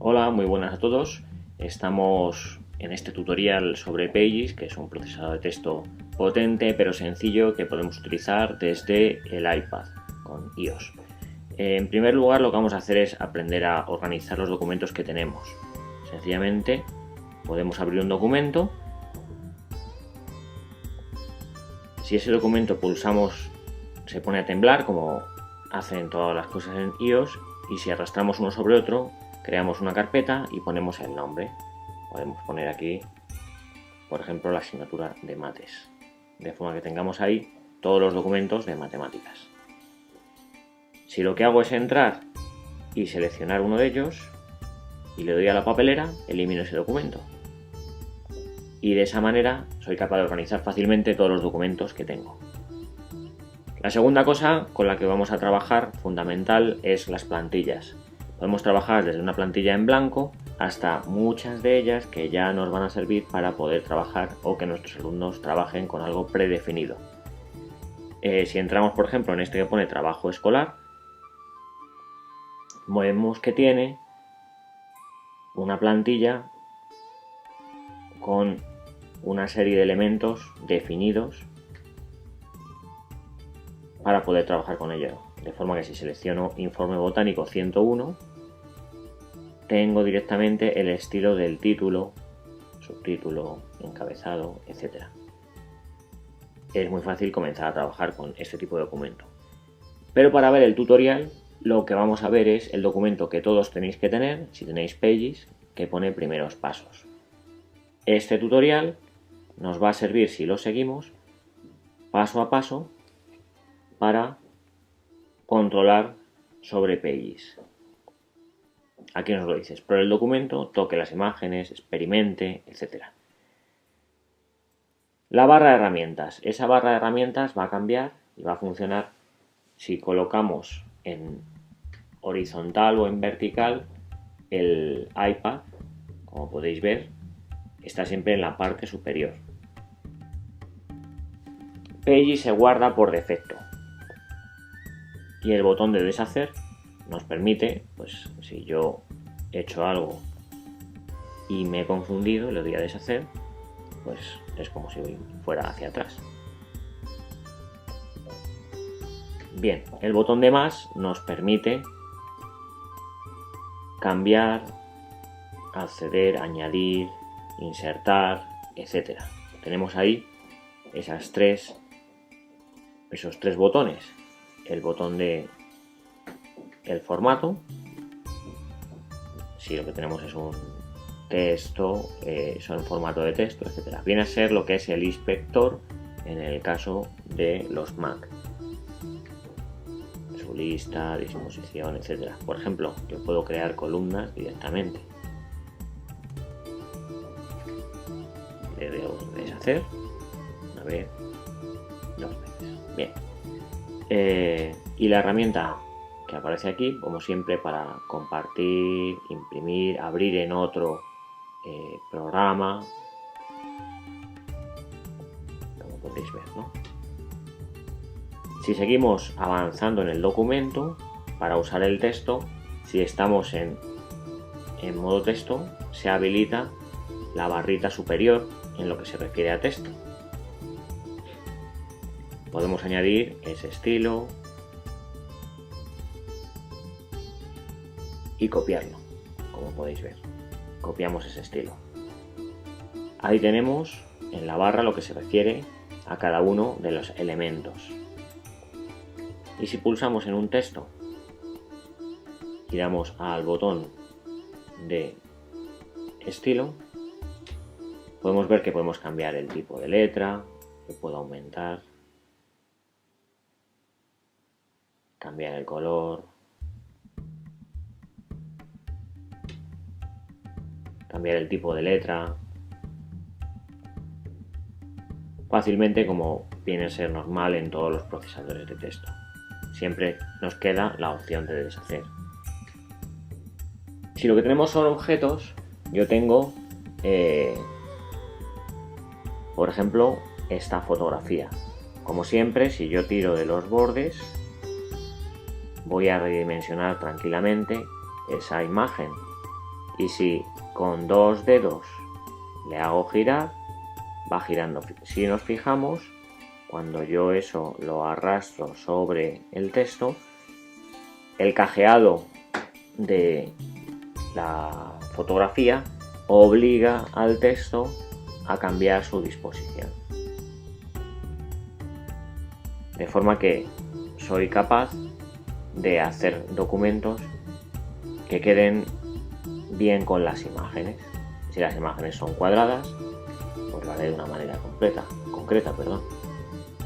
Hola, muy buenas a todos. Estamos en este tutorial sobre Pages, que es un procesador de texto potente pero sencillo que podemos utilizar desde el iPad con iOS. En primer lugar, lo que vamos a hacer es aprender a organizar los documentos que tenemos. Sencillamente podemos abrir un documento. Si ese documento pulsamos, se pone a temblar, como hacen todas las cosas en iOS, y si arrastramos uno sobre otro, creamos una carpeta y ponemos el nombre. Podemos poner aquí, por ejemplo, la asignatura de mates, de forma que tengamos ahí todos los documentos de matemáticas. Si lo que hago es entrar y seleccionar uno de ellos y le doy a la papelera, elimino ese documento. Y de esa manera soy capaz de organizar fácilmente todos los documentos que tengo. La segunda cosa con la que vamos a trabajar, fundamental, es las plantillas. Podemos trabajar desde una plantilla en blanco hasta muchas de ellas que ya nos van a servir para poder trabajar o que nuestros alumnos trabajen con algo predefinido. Si entramos, por ejemplo, en este que pone trabajo escolar, vemos que tiene una plantilla con una serie de elementos definidos para poder trabajar con ello. De forma que si selecciono informe botánico 101, tengo directamente el estilo del título, subtítulo, encabezado, etc. Es muy fácil comenzar a trabajar con este tipo de documento. Pero para ver el tutorial, lo que vamos a ver es el documento que todos tenéis que tener, si tenéis Pages, que pone primeros pasos. Este tutorial nos va a servir, si lo seguimos, paso a paso, para controlar sobre Pages. Aquí nos lo dice: explore el documento, toque las imágenes, experimente, etc. La barra de herramientas. Esa barra de herramientas va a cambiar y va a funcionar si colocamos en horizontal o en vertical el iPad. Como podéis ver, está siempre en la parte superior. Pages se guarda por defecto. Y el botón de deshacer nos permite, pues si yo he hecho algo y me he confundido, le doy a deshacer, pues es como si fuera hacia atrás. Bien, el botón de más nos permite cambiar, acceder, añadir, insertar, etc. Tenemos ahí esos tres botones. El botón de el formato, si lo que tenemos es un texto, son formato de texto, etc. Viene a ser lo que es el inspector en el caso de los Mac. Su lista, disposición, etc. Por ejemplo, yo puedo crear columnas directamente. Le doy a deshacer una vez, dos veces. Bien. Y la herramienta que aparece aquí, como siempre, para compartir, imprimir, abrir en otro programa, como podéis ver, ¿no? Si seguimos avanzando en el documento, para usar el texto, si estamos en modo texto, se habilita la barrita superior en lo que se refiere a texto. Podemos añadir ese estilo y copiarlo, como podéis ver. Copiamos ese estilo. Ahí tenemos en la barra lo que se refiere a cada uno de los elementos. Y si pulsamos en un texto y damos al botón de estilo, podemos ver que podemos cambiar el tipo de letra, que puedo aumentar, cambiar el color, cambiar el tipo de letra, fácilmente, como viene a ser normal en todos los procesadores de texto. Siempre nos queda la opción de deshacer. Si lo que tenemos son objetos, yo tengo, por ejemplo, esta fotografía. Como siempre, si yo tiro de los bordes, voy a redimensionar tranquilamente esa imagen Y si con 2 dedos le hago girar, va girando. Si nos fijamos, cuando yo eso lo arrastro sobre el texto, el cajeado de la fotografía obliga al texto a cambiar su disposición. De forma que soy capaz de hacer documentos que queden bien con las imágenes. Si las imágenes son cuadradas, pues lo haré de una manera concreta.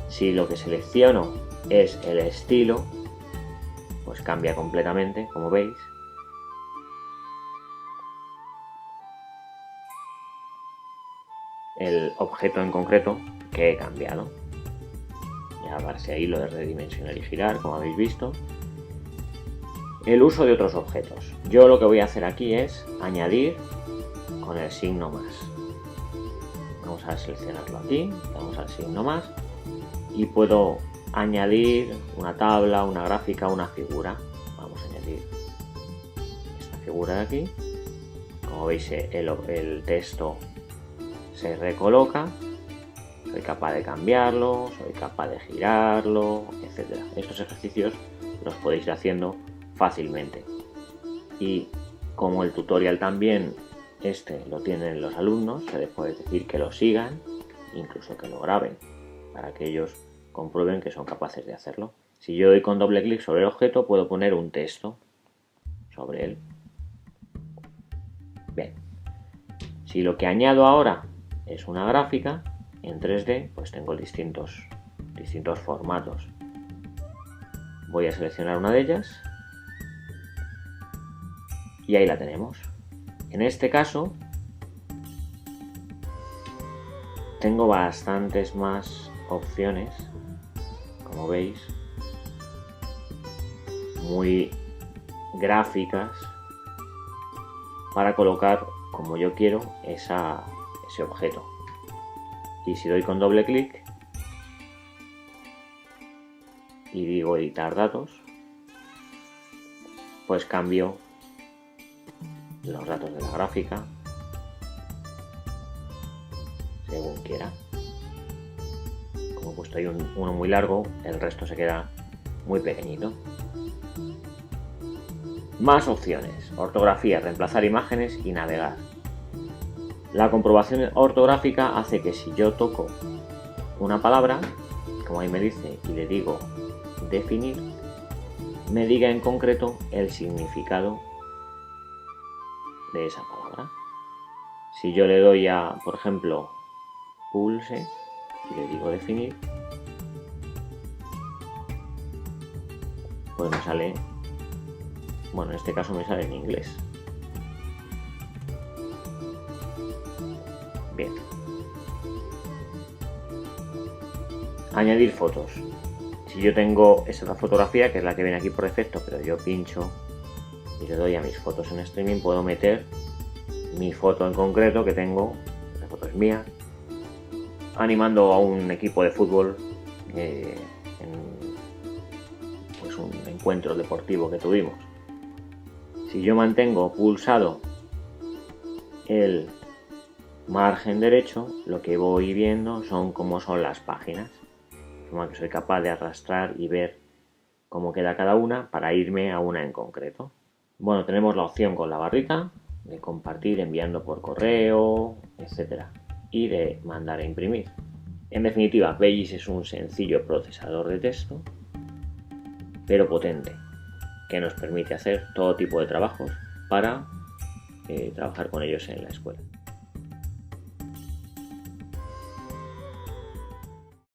Si lo que selecciono es el estilo, pues cambia completamente, como veis. El objeto en concreto que he cambiado. Ya aparece ahí lo de redimensionar y girar, como habéis visto. El uso de otros objetos. Yo lo que voy a hacer aquí es añadir con el signo más. Vamos a seleccionarlo aquí, damos al signo más y puedo añadir una tabla, una gráfica, una figura. Vamos a añadir esta figura de aquí. Como veis, el texto se recoloca. Soy capaz de cambiarlo, soy capaz de girarlo, etc. Estos ejercicios los podéis ir haciendo fácilmente. Y como el tutorial también lo tienen los alumnos, se les puede decir que lo sigan, incluso que lo graben, para que ellos comprueben que son capaces de hacerlo. Si yo doy con doble clic sobre el objeto, puedo poner un texto sobre él. Bien. Si lo que añado ahora es una gráfica en 3D, pues tengo distintos formatos. Voy a seleccionar una de ellas y ahí la tenemos. En este caso tengo bastantes más opciones, como veis, muy gráficas, para colocar como yo quiero ese objeto. Y si doy con doble clic y digo editar datos, pues cambio los datos de la gráfica según quiera. Como he puesto ahí uno muy largo, el resto se queda muy pequeñito. Más opciones: ortografía, reemplazar imágenes y navegar. La comprobación ortográfica hace que si yo toco una palabra, como ahí me dice, y le digo definir, me diga en concreto el significado de esa palabra. Si yo le doy a, por ejemplo, pulse y le digo definir, pues me sale, bueno, en este caso me sale en inglés. Bien. Añadir fotos. Si yo tengo esta fotografía, que es la que viene aquí por defecto, pero yo pincho y le doy a mis fotos en streaming, puedo meter mi foto en concreto que tengo, la foto es mía, animando a un equipo de fútbol en pues un encuentro deportivo que tuvimos. Si yo mantengo pulsado el margen derecho, lo que voy viendo son cómo son las páginas, de forma que soy capaz de arrastrar y ver cómo queda cada una para irme a una en concreto. Bueno, tenemos la opción con la barrita de compartir enviando por correo, etcétera, y de mandar a imprimir. En definitiva, Pages es un sencillo procesador de texto, pero potente, que nos permite hacer todo tipo de trabajos para trabajar con ellos en la escuela.